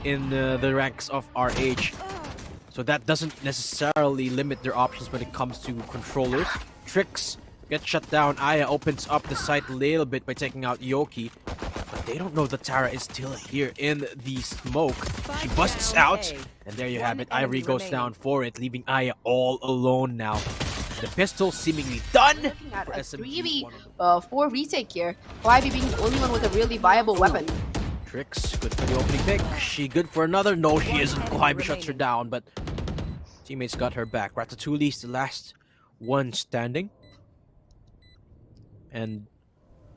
in the ranks of RH. So that doesn't necessarily limit their options when it comes to controllers. Tricks gets shut down. Ayaaa opens up the site a little bit by taking out YOKY. But they don't know that Tara is still here in the smoke. She busts out. And there you have it. Ivory goes down for it, leaving Ayaaa all alone now. The pistol seemingly done for SMG. 3v4 retake here. Kohaibi being the only one with a really viable weapon. Tricks, good for the opening pick. She good for another? No, she isn't. Kohaibi shuts her down, but teammates got her back. Ratatouille's the last one standing. And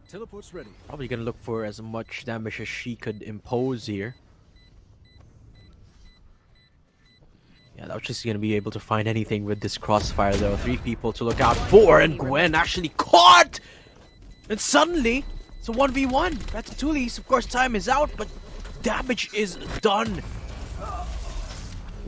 teleport's ready. Probably gonna look for as much damage as she could impose here. Yeah, that was just gonna be able to find anything with this crossfire though. 3 people to look out for, and gWenn actually caught! And suddenly, it's a 1v1. Ratatouille's, of course, time is out, but damage is done.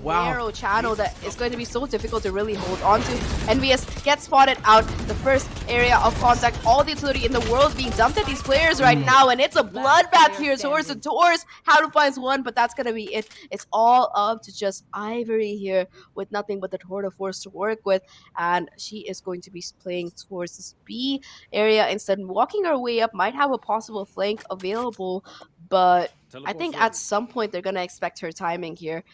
Wow. Narrow channel that is going to be so difficult to really hold on to. Envious gets spotted out. The first area of contact. All the utility in the world being dumped at these players right now, and it's a bloodbath here. Tours and tours. Hanuh finds one, but that's gonna be it. It's all up to just Ivory here with nothing but the tour de force to work with, and she is going to be playing towards this B area instead, walking her way up. Might have a possible flank available, but I think at some point they're going to expect her timing here.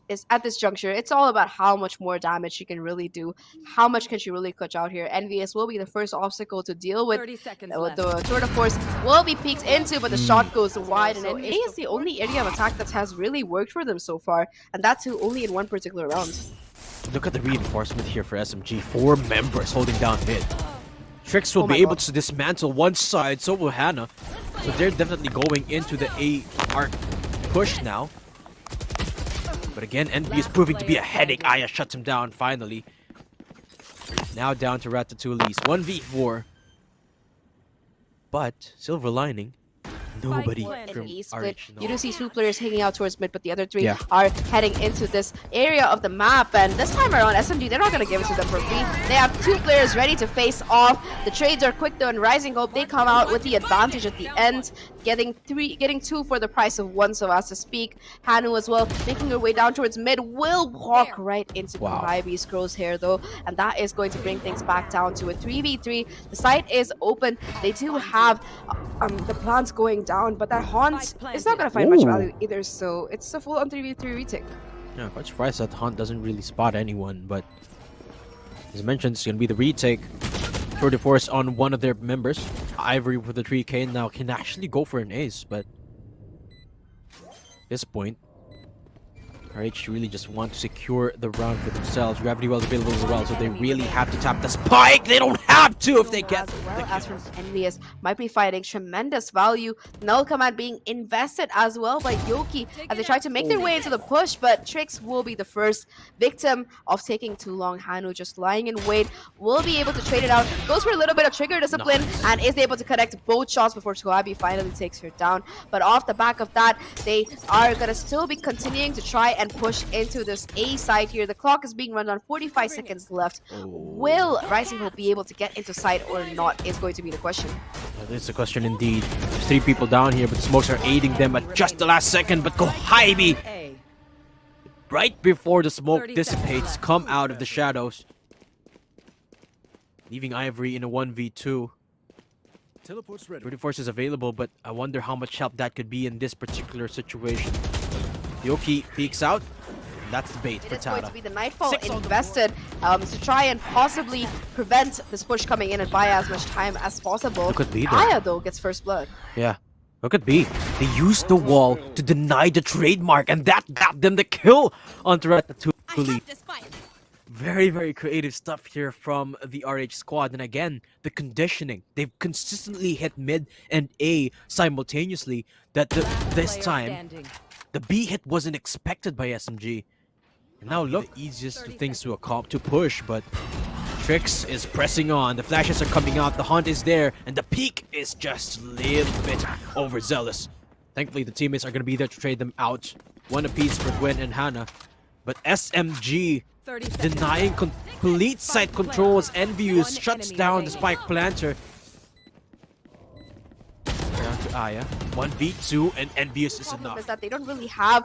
Is at this juncture, it's all about how much more damage she can really do. How much can she really clutch out here? Envious will be the first obstacle to deal with. 30 seconds The tour de force will be peeked into, but the shot goes wide. And A is the only area of attack that has really worked for them so far. And that's only in one particular round. Look at the reinforcement here for SMG. 4 members holding down mid. Tricks will be able to dismantle one side, so will Hanuh. So they're definitely going into the A arc push now. But again, Envious is proving to be a headache. Ayaaa shuts him down finally. Now down to Ratatouille's 1v4. But silver lining, nobody from RH. You do see 2 players hanging out towards mid, but the other 3 are heading into this area of the map. And this time around, SMG, they're not going to give it to them for free. They have 2 players ready to face off. The trades are quick though, and Rising Hope, they come out with the advantage at the end, getting 2 for the price of 1, so as to speak. Hanuh as well, making her way down towards mid, will walk right into Kohaibi's crosshair though, and that is going to bring things back down to a 3v3. The site is open. They do have the plants going down, but that Haunt is not going to find much value either, so it's a full-on 3v3 retake. Yeah, quite surprised that Haunt doesn't really spot anyone, but as mentioned, it's going to be the retake. Tour de force on one of their members. Ivory with the 3k now can actually go for an ace, but at this point, RH really just want to secure the round for themselves. Gravity well available as well, so they really have to tap the spike. They don't have to if they get well as from Envious might be finding tremendous value. Null command being invested as well by YOKY as they try to make their way into the push, but Tricks will be the first victim of taking too long. Hanuh just lying in wait, will be able to trade it out, goes for a little bit of trigger discipline, and is able to connect both shots before Kohaibi finally takes her down. But off the back of that, they are gonna still be continuing to try and push into this A side here. The clock is being run on, 45 seconds left. Will Rising Hope be able to get into side or not is going to be the question. It's a question indeed. There's 3 people down here, but the smokes are aiding them at just the last second. But Kohaibi, right before the smoke dissipates, come out of the shadows, leaving Ivory in a 1v2. Teleport's ready. 30 force is available, but I wonder how much help that could be in this particular situation. YOKY peeks out. That's the bait for Tara. It is going to be the Nightfall invested to try and possibly prevent this push coming in and buy as much time as possible. Look at B though. Ayaaa though gets first blood. Yeah. Look at B. They used the wall to deny the trademark, and that got them the kill on Tarathiel. Very, very creative stuff here from the RH squad. And again, the conditioning. They've consistently hit mid and A simultaneously. This time, the B hit wasn't expected by SMG. And now look, the easiest things to push, but Tricks is pressing on. The flashes are coming out, the Hunt is there, and the peak is just a little bit overzealous. Thankfully, the teammates are going to be there to trade them out. 1 apiece for gWenn and Hanuh. But SMG denying complete site control as Envious shuts down the spike planter. Down to Ayaaa. 1v2 and Envious is Problem enough. is that they don't really have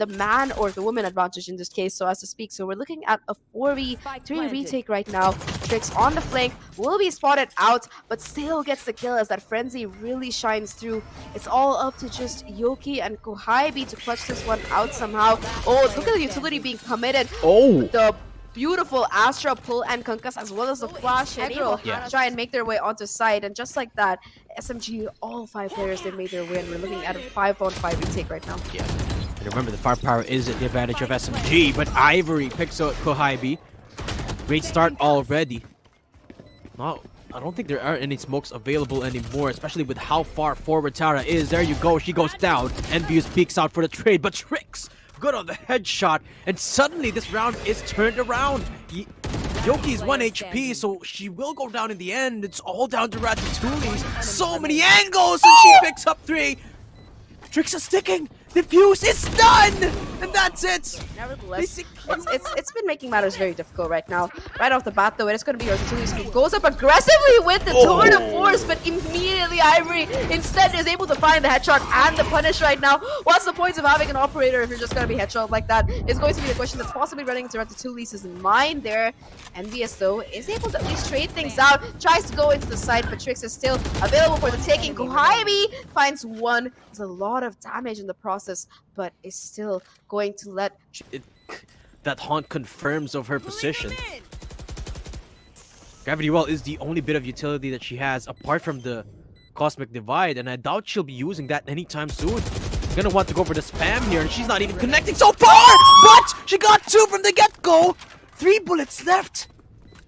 the man or the woman advantage in this case, so as to speak. So we're looking at a 4v3 retake right now. Tricks on the flank will be spotted out, but still gets the kill as that frenzy really shines through. It's all up to just YOKY and Kohaibi to clutch this one out somehow. Oh, look at the utility being committed. Oh! The beautiful Astra pull and concuss as well as the flash aggro Yeah. try and make their way onto site, and just like that, SMG, all 5 players, they made their win. We're looking at a 5-on-5 retake right now. Yeah. And remember, the firepower is at the advantage of SMG, but Ivory picks out Kohaibi. Great start already. No, I don't think there are any smokes available anymore, especially with how far forward Tara is. There you go, she goes down. Envious peeks out for the trade, but Tricks good on the headshot, and suddenly this round is turned around. YOKY's 1 HP, so she will go down in the end. It's all down to Ratatouille's. So many angles, and she picks up 3. Tricks are sticking. The fuse is done, and that's it. Nevertheless, it's been making matters very difficult right now. Right off the bat, though, it's going to be Ratatouille who goes up aggressively with the tour de force, but immediately Ivory instead is able to find the headshot and the punish right now. What's the point of having an operator if you're just going to be headshot like that? Is going to be the question that's possibly running into Ratatouille's mind there. Envious, though, is able to at least trade things out. Tries to go into the site, but Tricks is still available for the taking. Kohaibi finds 1. There's a lot of damage in the process, but is still going to let... That haunt confirms of her position. Gravity Well is the only bit of utility that she has apart from the Cosmic Divide, and I doubt she'll be using that anytime soon. Gonna want to go for the spam here, and she's not even connecting so far! But she got 2 from the get-go! 3 bullets left!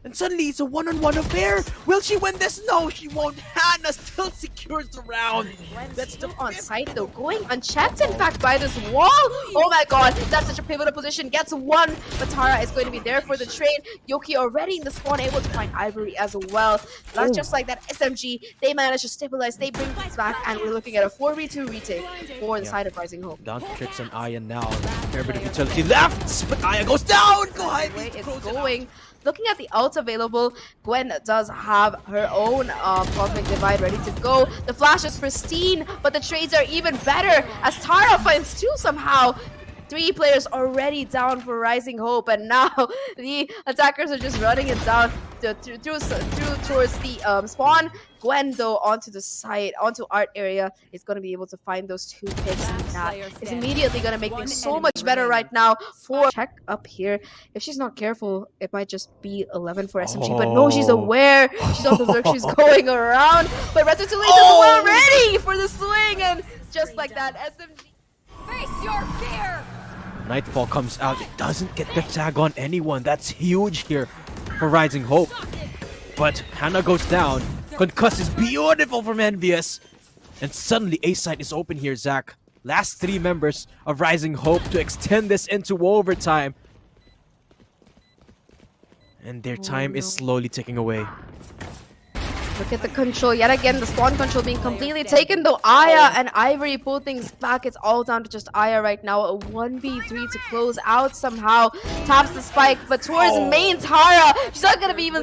And suddenly it's a one-on-one affair. Will she win this? No, she won't. Hanuh still secures the round. That's still on site though, going unchecked in fact by this wall. Oh my god, that's such a pivotal position. Gets 1, but Tara is going to be there for the trade. YOKY already in the spawn, able to find Ivory as well. That's just like that SMG. They manage to stabilize, they bring things back, and we're looking at a 4v2 retake for the side of Rising Hope. Down to Tricks and Ayaaa now. Fair bit of utility left, but Ayaaa goes down. Kohaibi It's going. Looking at the ults available, gWenn does have her own Cosmic Divide ready to go. The flash is pristine, but the trades are even better as Tara finds 2 somehow. 3 players already down for Rising Hope, and now the attackers are just running it down through towards the spawn. gWenn, though, onto the site, onto art area, is going to be able to find those 2 picks, and that is immediately going to make things so much better right now for check up here. If she's not careful, it might just be 11 for SMG, but no, she's aware. She's on the look, she's going around, but Ratatouille is well ready for the swing, and just like that, SMG... Face your fear! Nightfall comes out. It doesn't get the tag on anyone. That's huge here for Rising Hope. But Hanuh goes down. Concuss is beautiful from Envious. And suddenly A-side is open here, Zach. Last 3 members of Rising Hope to extend this into overtime. And their time is slowly ticking away. Look at the control yet again, the spawn control being completely taken, though Ayaaa and Ivory pull things back. It's all down to just Ayaaa right now. A 1v3 to close out somehow. Taps the spike, but towards main Tara. She's not going to be even